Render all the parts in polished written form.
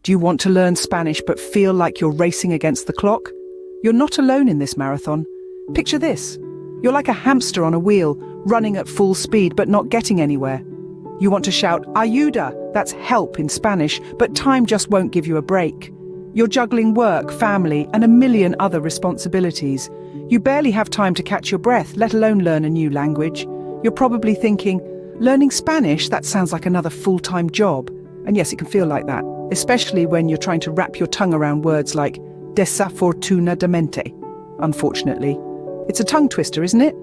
Do you want to learn Spanish but feel like you're racing against the clock? You're not alone in this marathon. Picture this. You're like a hamster on a wheel, running at full speed but not getting anywhere. You want to shout ayuda, that's help in Spanish, but time just won't give you a break. You're juggling work, family, and a million other responsibilities. You barely have time to catch your breath, let alone learn a new language. You're probably thinking, learning Spanish, that sounds like another full-time job. And yes, it can feel like that, especially when you're trying to wrap your tongue around words like desafortunadamente. Unfortunately. It's a tongue twister, isn't it?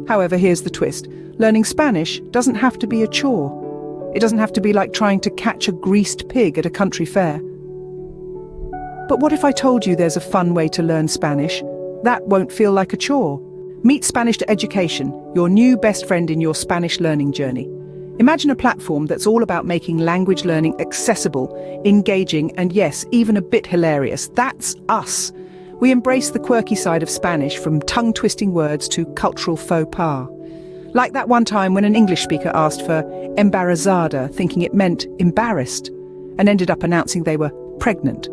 However, here's the twist. Learning Spanish doesn't have to be a chore. It doesn't have to be like trying to catch a greased pig at a country fair. But what if I told you there's a fun way to learn Spanish? That won't feel like a chore. Meet Spanish.Education, your new best friend in your Spanish learning journey. Imagine a platform that's all about making language learning accessible, engaging, and yes, even a bit hilarious. That's us. We embrace the quirky side of Spanish, from tongue-twisting words to cultural faux pas. Like that one time when an English speaker asked for embarazada, thinking it meant embarrassed, and ended up announcing they were pregnant.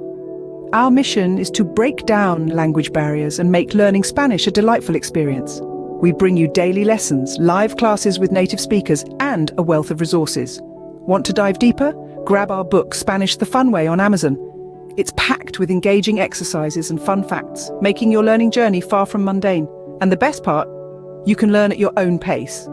Our mission is to break down language barriers and make learning Spanish a delightful experience. We bring you daily lessons, live classes with native speakers, and a wealth of resources. Want to dive deeper? Grab our book, Spanish the Fun Way, on Amazon. It's packed with engaging exercises and fun facts, making your learning journey far from mundane. And the best part, you can learn at your own pace.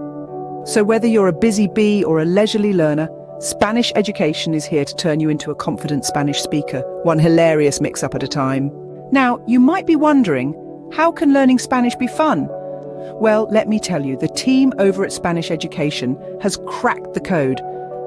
So whether you're a busy bee or a leisurely learner, Spanish.Education is here to turn you into a confident Spanish speaker, one hilarious mix-up at a time. Now, you might be wondering, how can learning Spanish be fun? Well, let me tell you, the team over at Spanish.Education has cracked the code.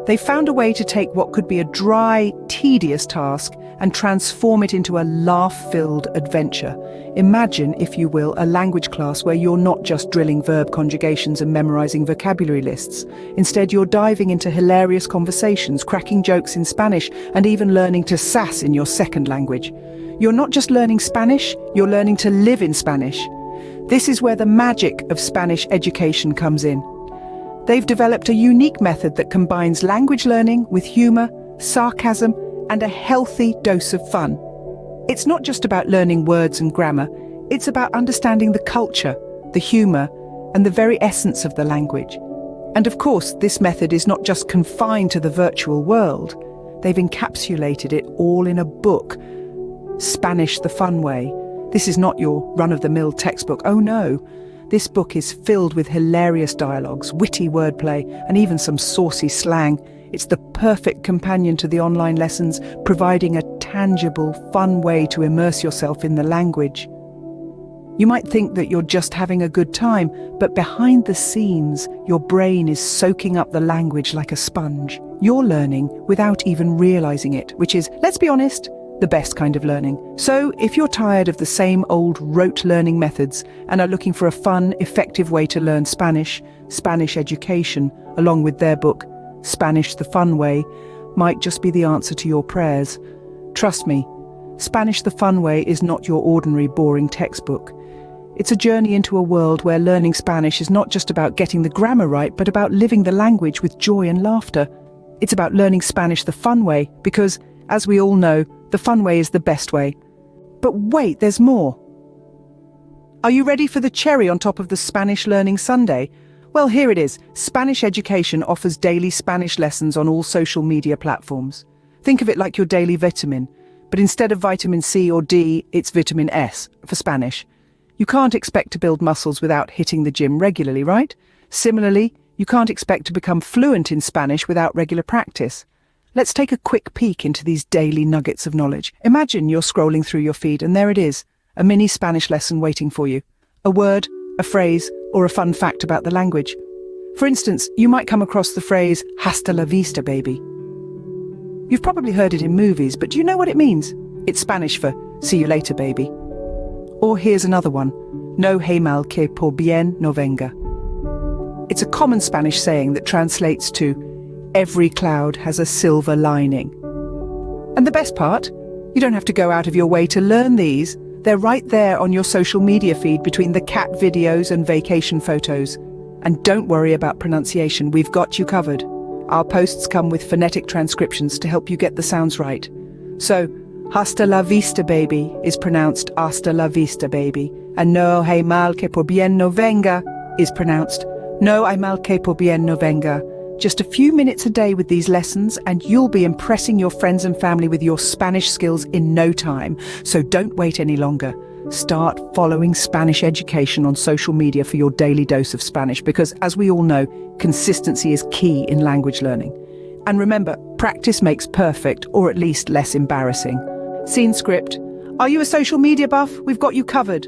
They found a way to take what could be a dry, tedious task and transform it into a laugh-filled adventure. Imagine, if you will, a language class where you're not just drilling verb conjugations and memorizing vocabulary lists. Instead, you're diving into hilarious conversations, cracking jokes in Spanish, and even learning to sass in your second language. You're not just learning Spanish, you're learning to live in Spanish. This is where the magic of Spanish.Education comes in. They've developed a unique method that combines language learning with humor, sarcasm, and a healthy dose of fun. It's not just about learning words and grammar, it's about understanding the culture, the humor, and the very essence of the language. And of course, this method is not just confined to the virtual world. They've encapsulated it all in a book, Spanish the Fun Way. This is not your run-of-the-mill textbook, oh no. This book is filled with hilarious dialogues, witty wordplay, and even some saucy slang. It's the perfect companion to the online lessons, providing a tangible, fun way to immerse yourself in the language. You might think that you're just having a good time, but behind the scenes, your brain is soaking up the language like a sponge. You're learning without even realizing it, which is, let's be honest, the best kind of learning. So if you're tired of the same old rote learning methods and are looking for a fun, effective way to learn Spanish, Spanish.Education, along with their book, Spanish the Fun Way, might just be the answer to your prayers. Trust me, Spanish the Fun Way is not your ordinary boring textbook. It's a journey into a world where learning Spanish is not just about getting the grammar right, but about living the language with joy and laughter. It's about learning Spanish the fun way, because, as we all know, the fun way is the best way. But wait, there's more. Are you ready for the cherry on top of the Spanish learning sundae? Well, here it is. Spanish.Education offers daily Spanish lessons on all social media platforms. Think of it like your daily vitamin, but instead of vitamin C or D, it's vitamin S for Spanish. You can't expect to build muscles without hitting the gym regularly, right? Similarly, you can't expect to become fluent in Spanish without regular practice. Let's take a quick peek into these daily nuggets of knowledge. Imagine you're scrolling through your feed and there it is, a mini Spanish lesson waiting for you. A word, a phrase, or a fun fact about the language. For instance, you might come across the phrase, hasta la vista, baby. You've probably heard it in movies, but do you know what it means? It's Spanish for, see you later, baby. Or here's another one, no hay mal que por bien no venga. It's a common Spanish saying that translates to, every cloud has a silver lining. And the best part? You don't have to go out of your way to learn these. They're right there on your social media feed between the cat videos and vacation photos. And don't worry about pronunciation, we've got you covered. Our posts come with phonetic transcriptions to help you get the sounds right. So, hasta la vista, baby, is pronounced hasta la vista, baby. And no hay mal que por bien no venga is pronounced no hay mal que por bien no venga. Just a few minutes a day with these lessons and you'll be impressing your friends and family with your Spanish skills in no time. So don't wait any longer. Start following Spanish Education on social media for your daily dose of Spanish because, as we all know, consistency is key in language learning. And remember, practice makes perfect, or at least less embarrassing. Scene script. Are you a social media buff? We've got you covered.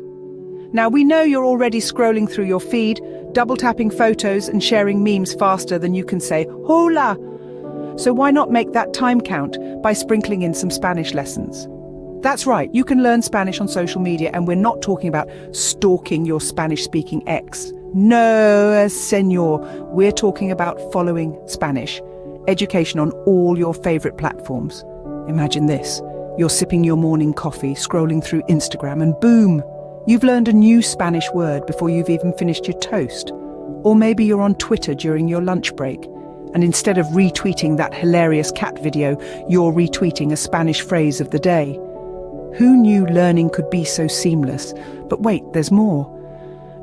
Now, we know you're already scrolling through your feed, double-tapping photos and sharing memes faster than you can say, hola! So why not make that time count by sprinkling in some Spanish lessons? That's right, you can learn Spanish on social media, and we're not talking about stalking your Spanish-speaking ex. No, senor. We're talking about following Spanish education on all your favorite platforms. Imagine this. You're sipping your morning coffee, scrolling through Instagram, and boom! You've learned a new Spanish word before you've even finished your toast. Or maybe you're on Twitter during your lunch break, and instead of retweeting that hilarious cat video, you're retweeting a Spanish phrase of the day. Who knew learning could be so seamless? But wait, there's more.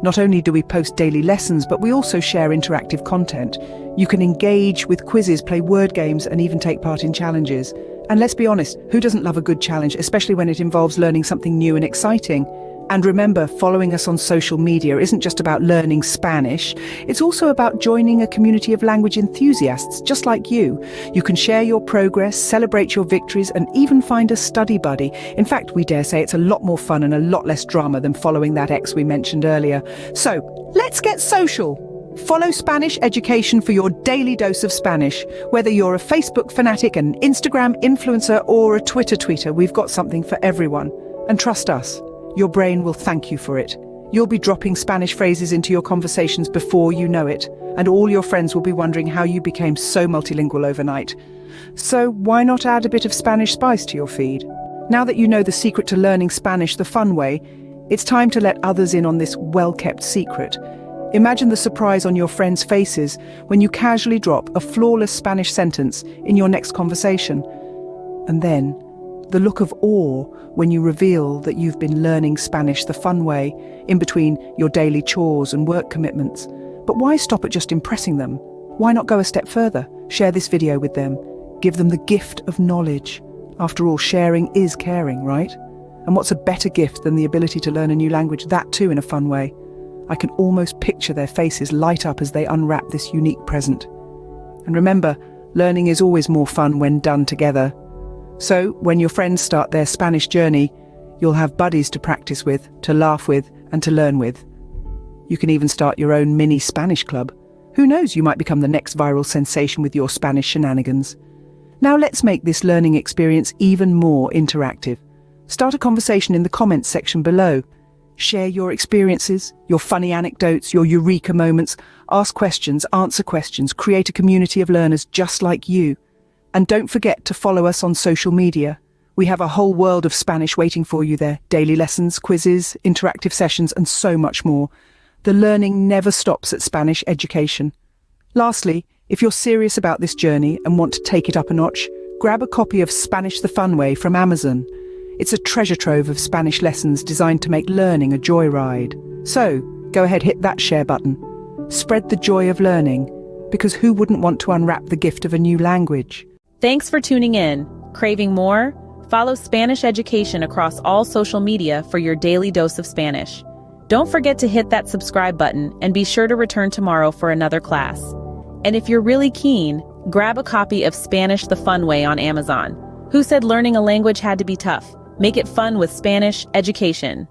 Not only do we post daily lessons, but we also share interactive content. You can engage with quizzes, play word games, and even take part in challenges. And let's be honest, who doesn't love a good challenge, especially when it involves learning something new and exciting? And remember, following us on social media isn't just about learning Spanish, it's also about joining a community of language enthusiasts just like you. You can share your progress, celebrate your victories, and even find a study buddy. In fact, we dare say it's a lot more fun and a lot less drama than following that ex we mentioned earlier. So, let's get social! Follow Spanish Education for your daily dose of Spanish. Whether you're a Facebook fanatic, an Instagram influencer, or a Twitter tweeter, we've got something for everyone. And trust us, your brain will thank you for it. You'll be dropping Spanish phrases into your conversations before you know it, and all your friends will be wondering how you became so multilingual overnight. So why not add a bit of Spanish spice to your feed? Now that you know the secret to learning Spanish the fun way, it's time to let others in on this well-kept secret. Imagine the surprise on your friends' faces when you casually drop a flawless Spanish sentence in your next conversation. And then, the look of awe when you reveal that you've been learning Spanish the fun way, in between your daily chores and work commitments. But why stop at just impressing them? Why not go a step further? Share this video with them. Give them the gift of knowledge. After all, sharing is caring, right? And what's a better gift than the ability to learn a new language, that too in a fun way? I can almost picture their faces light up as they unwrap this unique present. And remember, learning is always more fun when done together. So, when your friends start their Spanish journey, you'll have buddies to practice with, to laugh with, and to learn with. You can even start your own mini Spanish club. Who knows, you might become the next viral sensation with your Spanish shenanigans. Now let's make this learning experience even more interactive. Start a conversation in the comments section below. Share your experiences, your funny anecdotes, your eureka moments. Ask questions, answer questions, create a community of learners just like you. And don't forget to follow us on social media. We have a whole world of Spanish waiting for you there. Daily lessons, quizzes, interactive sessions, and so much more. The learning never stops at Spanish Education. Lastly, if you're serious about this journey and want to take it up a notch, grab a copy of Spanish the Fun Way from Amazon. It's a treasure trove of Spanish lessons designed to make learning a joyride. So, go ahead, hit that share button. Spread the joy of learning, because who wouldn't want to unwrap the gift of a new language? Thanks for tuning in. Craving more? Follow Spanish Education across all social media for your daily dose of Spanish. Don't forget to hit that subscribe button and be sure to return tomorrow for another class. And if you're really keen, grab a copy of Spanish the Fun Way on Amazon. Who said learning a language had to be tough? Make it fun with Spanish Education.